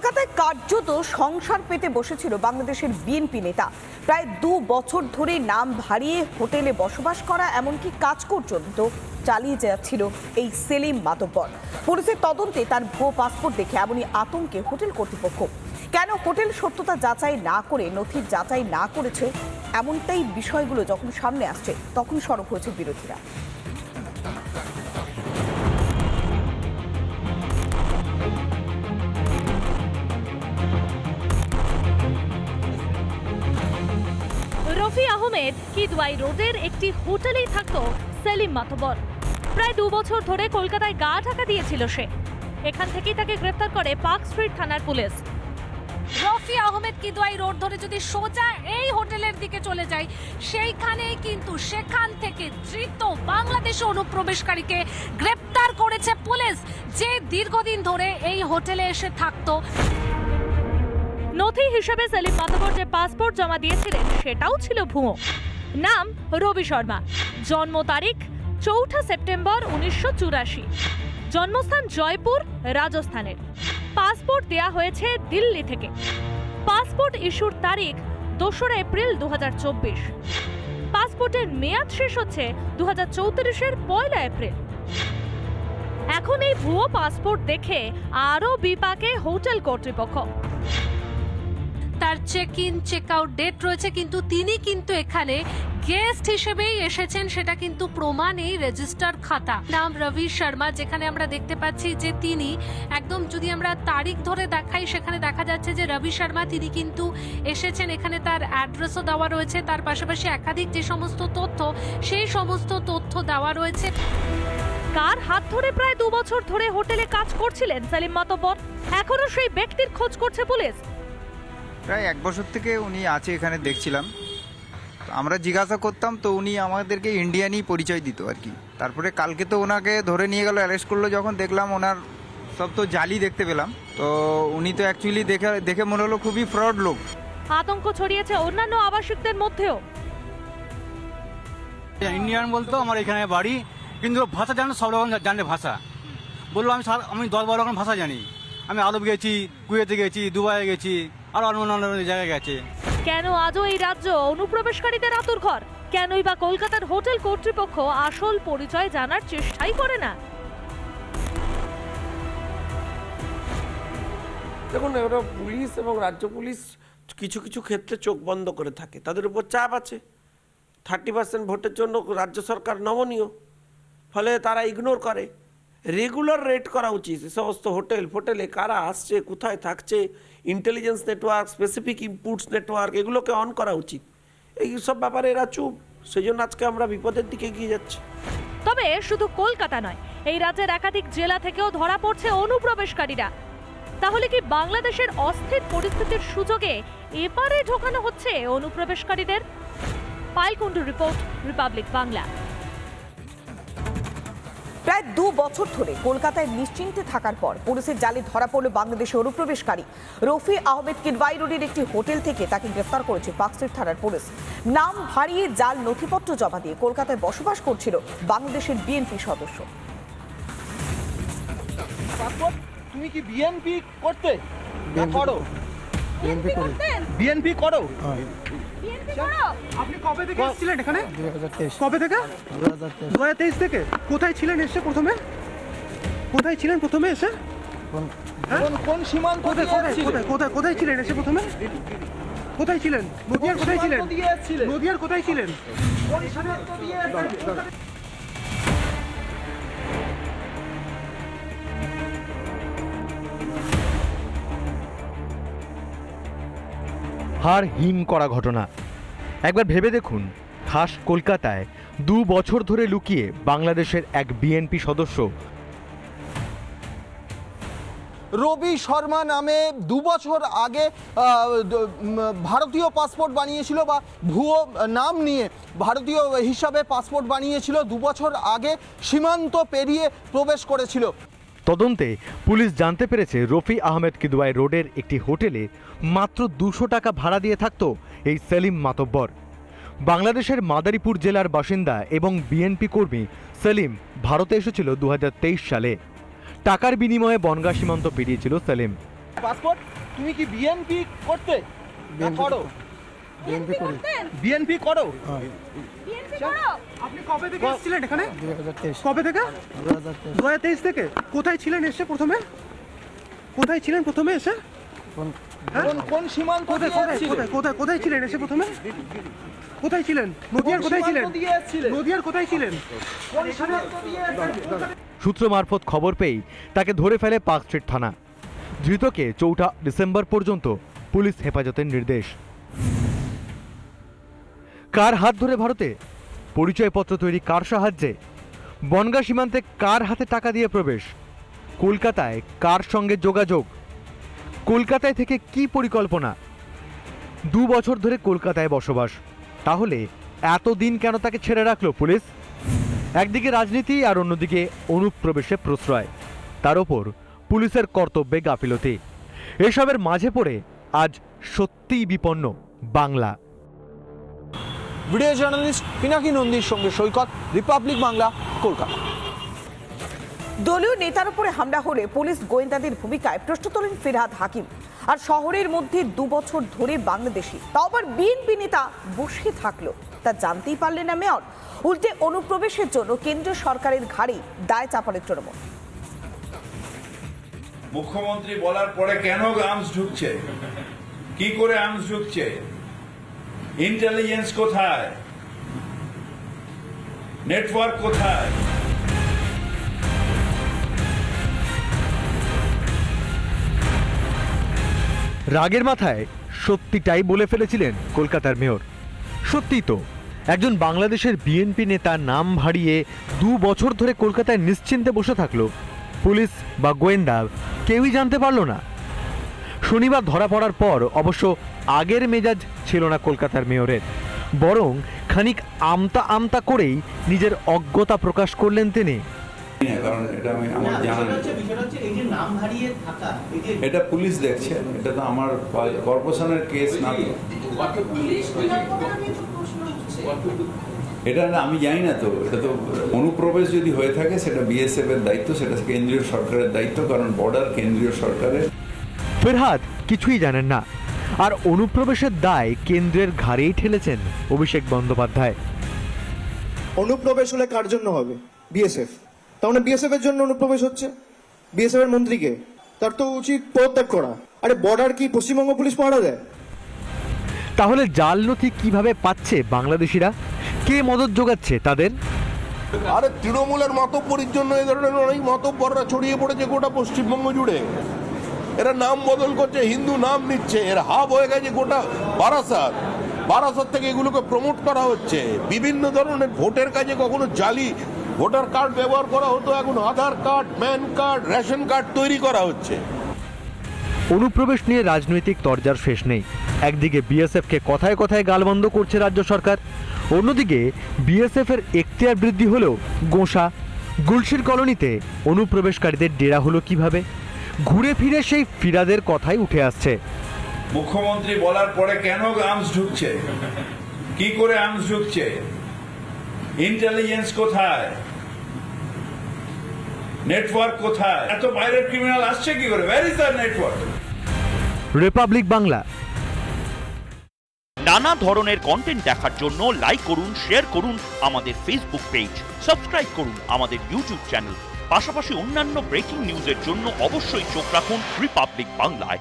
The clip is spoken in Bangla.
কলকাতায় কার্যত সংসার পেতে বসেছিল বাংলাদেশের বিএনপি নেতা। প্রায় 2 বছর ধরে নাম ভারিয়ে হোটেলে বসবাস করা, এমনকি কাজ পর্যন্ত চালিয়ে যাচ্ছিল এই সেলিম মাতব্বর। পুলিশের তদন্তে তার ভুয়ো পাসপোর্ট দেখে এমনই আতঙ্কে হোটেল কর্তৃপক্ষ। কেন হোটেল সত্যতা যাচাই না করে নথির যাচাই না করেছে, এমনটাই বিষয়গুলো যখন সামনে আসছে তখন সরব হয়েছে বিরোধীরা। রফি আহমেদ কিদওয়াই রোডের একটি হোটেলেই থাকতো সেলিম মাতব্বর। প্রায় 2 বছর ধরে কলকাতায় গা ঢাকা দিয়েছিল সে। এখান থেকেই তাকে গ্রেফতার করে পার্ক স্ট্রিট থানার পুলিশ। রফি আহমেদ কিদওয়াই রোড ধরে যদি সোজা এই হোটেলের দিকে চলে যায়, সেইখানেই কিন্তু সেখান থেকে ধৃত বাংলাদেশি অনুপ্রবেশকারীকে গ্রেফতার করেছে পুলিশ, যে দীর্ঘদিন ধরে এই হোটেলে এসে থাকতো। নথি হিসেবে সেলিম মাতব্বর যে পাসপোর্ট জমা দিয়েছিলেন সেটাও ছিল ভুয়ো। নাম রবি শর্মা, জন্ম তারিখ 4 সেপ্টেম্বর 1984, জন্মস্থান জয়পুর, রাজস্থানের। পাসপোর্ট দেয়া হয়েছে দিল্লি থেকে। পাসপোর্ট ইস্যুর তারিখ 2 এপ্রিল 2024। পাসপোর্টের মেয়াদ শেষ হচ্ছে 2034-এর 1 এপ্রিল। এখন এই ভুয়ো পাসপোর্ট দেখে আরও বিপাকে হোটেল কর্তৃপক্ষ। তার check in check out date রয়েছে, কিন্তু তিনি কিন্তু এখানে গেস্ট হিসেবেই এসেছেন, সেটা কিন্তু প্রমাণ এই রেজিস্টার খাতা। নাম রবি শর্মা, যেখানে আমরা দেখতে পাচ্ছি যে তিনি একদম, যদি আমরা তারিখ ধরে দেখাই সেখানে দেখা যাচ্ছে যে রবি শর্মা তিনি কিন্তু এসেছেন। এখানে তার অ্যাড্রেসও দেওয়া রয়েছে, তার পাশাপাশি একাধিক যে সমস্ত তথ্য সেই সমস্ত তথ্য দেওয়া রয়েছে। কার হাত ধরে প্রায় 2 বছর ধরে হোটেলে কাজ করছিলেন সেলিম মাতব্বর, এখনো সেই ব্যক্তির খোঁজ করছে পুলিশ। প্রায় 1 বছর থেকে উনি আছে এখানে দেখছিলাম। আমরা জিজ্ঞাসা করতাম তো উনি আমাদেরকে ইন্ডিয়ানই পরিচয় দিত আর কি। তারপরে কালকে তো ওনাকে ধরে নিয়ে গেল, অ্যারেস্ট করলো, যখন দেখলাম ওনার সব তো জালি দেখতে পেলাম, তো উনি তো অ্যাকচুয়ালি দেখে মনে হলো খুবই ফ্রড লোক। আতঙ্ক ছড়িয়েছে অন্যান্য আবাসিকদের মধ্যেও। ইন্ডিয়ান বলতো আমার এখানে বাড়ি, কিন্তু ভাষা জানে, সব রকম জানে ভাষা। বললো আমি 10-12 রকম ভাষা জানি। আমি আরব গেছি, কুয়েতে গেছি, দুবাইয়ে গেছি, আর অন্যান্য জায়গায় গেছে। কেন আজও এই রাজ্য অনুপ্রবেশকারীদের আতুরঘর? কেনই বা কলকাতার হোটেল কর্তৃপক্ষ আসল পরিচয় জানার চেষ্টাই করে না? দেখুন, ওরা পুলিশ এবং রাজ্য পুলিশ কিছু কিছু ক্ষেত্রে চোখ বন্ধ করে থাকে, তাদের উপর চাপ আছে। 30% ভোটের জন্য রাজ্য সরকার নমনীয়, ফলে তারা ইগনোর করে। রেগুলার রেড করা উচিত এ সমস্ত হোটেলে কারা আসছে, কোথায় থাকছে, intelligence network, specific inputs network, এগুলোকে অন করা উচিত। এই সব ব্যাপারে এরা চুপ, সেই জন্য আজকে আমরা বিপদের দিকে এগিয়ে যাচ্ছি। তবে শুধু কলকাতা নয়, এই রাজ্যের একাধিক জেলা থেকেও ধরা পড়ছে অনুপ্রবেশকারীরা। তাহলে কি বাংলাদেশের অস্থির পরিস্থিতির সুযোগে এপারে ঢোকানো হচ্ছে অনুপ্রবেশকারীদের? পাইলকুণ্ডু রিপোর্ট, রিপাবলিক বাংলা। প্রায় 2 বছর ধরে কলকাতায় নিশ্চিন্তে থাকার পর পুলিশের জালে ধরা পড়ল বাংলাদেশের অনুপ্রবেশকারী রফি আহমেদ। কিদওয়াই রোডের একটি হোটেল থেকে তাকে গ্রেফতার করেছে পার্ক স্ট্রিট থানার পুলিশ। নাম ভারিয়ে জাল নথিপত্র জমা দিয়ে কলকাতায় বসবাস করছিল বাংলাদেশের বিএনপি সদস্য। তুমি কি বিএনপি করতে না করো? বিএনপি করো? আপনি কবে থেকে এসেছিলেন এখানে? 2023। কবে থেকে? 2023 থেকে। কোথায় ছিলেন এসে প্রথমে? কোথায় ছিলেন প্রথমে এসে? কোন সীমান্ত কোথায় ছিলেন এসে প্রথমে? কোথায় ছিলেন? নদিয়ার কোথায় ছিলেন? নদিয়ার কোথায় ছিলেন? কোন সীমান্ত দিয়ে হাড় হিম করা ঘটনা। একবার ভেবে দেখুন, খাস কলকাতায় 2 বছর ধরে লুকিয়ে বাংলাদেশের এক বিএনপি সদস্য রবি শর্মা নামে 2 বছর আগে ভারতীয় পাসপোর্ট বানিয়েছিল, বা ভুয়ো নাম নিয়ে ভারতীয় হিসাবে পাসপোর্ট বানিয়েছিল। 2 বছর আগে সীমান্ত পেরিয়ে প্রবেশ করেছিল। তদন্তে পুলিশ জানতে পেরেছে রফি আহমেদ কিদওয়াই রোডের একটি হোটেলে মাত্র 200 টাকা ভাড়া দিয়ে থাকতো এই সেলিম মাতব্বর। বাংলাদেশের মাদারীপুর জেলার বাসিন্দা এবং বিএনপি কর্মী সেলিম ভারতে এসেছিল 2023 সালে। টাকার বিনিময়ে বনগাঁ সীমান্ত পেরিয়েছিল সেলিম। পাসপোর্ট তুমি কি বিএনপি করতে না করো? বিএনপি করি। বিএনপি করো? আপনি কবে থেকে এসেছিলেন এখানে? 2023। কবে থেকে? 2023 থেকে। কোথায় ছিলেন এসে প্রথমে? কোথায় ছিলেন প্রথমে এসে? কোন সীমান্ত কোথায় দিয়ে কোথায় এসেছিলে? কোথায় কোথায় কোথায় ছিলেন এসে প্রথমে? কোথায় ছিলেন? নদিয়ার কোথায় ছিলেন? সীমান্ত দিয়ে এসেছিলে? নদিয়ার কোথায় ছিলেন? কোন সীমান্ত দিয়ে এসেছিলে? সূত্র মারফত খবর পেয়েই তাকে ধরে ফেলে পার্ক স্ট্রিট থানা। ধৃতকে 4 ডিসেম্বর পর্যন্ত পুলিশ হেফাজতের নির্দেশ। কার হাত ধরে ভারতে? পরিচয়পত্র তৈরি কার সাহায্যে? বনগা সীমান্তে কার হাতে টাকা দিয়ে প্রবেশ? কলকাতায় কার সঙ্গে যোগাযোগ? কলকাতায় থেকে কি পরিকল্পনা? 2 বছর ধরে কলকাতায় বসবাস, তাহলে এতদিন কেন তাকে ছেড়ে রাখলো পুলিশ? একদিকে রাজনীতি আর অন্যদিকে অনুপ্রবেশে প্রশ্রয়, তার ওপর পুলিশের কর্তব্যে গাফিলতি। এসবের মাঝে পড়ে আজ সত্যিই বিপন্ন বাংলা। ভিডিও জার্নালিস্ট পিনাকি নন্দীর সঙ্গে সৈকত, রিপাবলিক বাংলা, কলকাতা। দলীয় নেতার উপরে হামলা হলে পুলিশ গোয়েন্দাদের ভূমিকায় প্রশ্ন তোলেন ফিরহাদ হাকিম। আর শহরের মধ্যে 2 বছর ধরে বাংলাদেশি, তাও আবার বিএনপি নেতা বসে থাকলো, তা জানতেই পারলেন না মেয়র। উল্টে অনুপ্রবেশের জন্য কেন্দ্রীয় সরকারের ঘাড়েই দায় চাপালে তৃণমূল। মুখ্যমন্ত্রী বলার পরে কেন আর্মস ঢুকছে, কি করে আর্মস ঢুকছে, ইন্টেলিজেন্স কোথায়, নেটওয়ার্ক কোথায়? রাগের মাথায় সত্যিটাই বলে ফেলেছিলেন কলকাতার মেয়র। সত্যিই তো, একজন বাংলাদেশের বিএনপি নেতা নাম ভাড়িয়ে 2 বছর ধরে কলকাতায় নিশ্চিন্তে বসে থাকলো, পুলিশ বা গোয়েন্দা কেউই জানতে পারলো না। শনিবার ধরা পড়ার পর অবশ্য আগের মেজাজ ছিল না কলকাতার মেয়রের, বরং খানিক আমতা আমতা করেই নিজের অজ্ঞতা প্রকাশ করলেন তিনি। কারণ এটা আমার জানা নেই। এটা পুলিশ দেখছে, এটা তো আমার কর্পোরেশনের কেস না। এটা আমি জানি না তো, এটা তো অনুপ্রবেশ যদি হয়ে থাকে সেটা বিএসএফ এর দায়িত্ব, সেটা কেন্দ্রীয় সরকারের দায়িত্ব, কারণ বর্ডার কেন্দ্রীয় সরকারের। ফিরহাদ কিছুই জানেন না, আর অনুপ্রবেশের দায় কেন্দ্রের ঘাড়েই ঠেলেছেন অভিষেক বন্দ্যোপাধ্যায়। অনুপ্রবেশ হলে কার জন্য হবে? বিএসএফ। তার মানে বিএসএফ এর জন্য অনুপ্রবেশ হচ্ছে? বিএসএফ এর মন্ত্রীকে তার তো উচিত পদত্যাগ করা। আরে বর্ডার কি পশ্চিমবঙ্গ পুলিশ পাহারা দেয়? তাহলে জাল নথি কিভাবে পাচ্ছে বাংলাদেশিরা? কে মদত যোগাচ্ছে তাদের? আরে তৃণমূলের মতব্বরির জন্য এই ধরনের অনেক মতব্বররা ছড়িয়ে পড়েছে গোটা পশ্চিমবঙ্গ জুড়ে। এরা নাম বদল করছে, হিন্দু নাম নিচ্ছে, এর হাব হয়ে গেছে গোটা বারাসাত। বারাসাত থেকে এগুলোকে প্রমোট করা হচ্ছে। বিভিন্ন ধরনের ভোটের কাজে কখনো জালি ভোটার কার্ড ব্যবহার করা হতো, এখন Aadhaar card, PAN card, ration card তৈরি করা হচ্ছে। অনুপ্রবেশ নিয়ে রাজনৈতিক তরজার শেষ নেই। একদিকে বিএসএফকে কথায় কথায় গালবন্ধ করছে রাজ্য সরকার, অন্যদিকে বিএসএফ এর এখতিয়ার বৃদ্ধি হলেও গোঁসা গুলশির কলোনিতে অনুপ্রবেশকারীদের ডেরা হলো কিভাবে? ঘুরে ফিরে সেই ফিরাদের কথাই উঠে আসছে। মুখ্যমন্ত্রী বলার পরে কেন আর্মস ঢুকছে, কি করে আর্মস ঢুকছে, ইন্টেলিজেন্স কোথায়, নেটওয়ার্ক কোথায়? এত বাইরের ক্রিমিনাল আসছে কি করে? Where is the network? Republic Bangla. নানা ধরনের কন্টেন্ট দেখার জন্য লাইক করুন, শেয়ার করুন আমাদের ফেসবুক পেজ, সাবস্ক্রাইব করুন আমাদের ইউটিউব চ্যানেল। পাশাপাশি অন্যান্য ব্রেকিং নিউজের জন্য অবশ্যই চোখ রাখুন রিপাবলিক বাংলায়।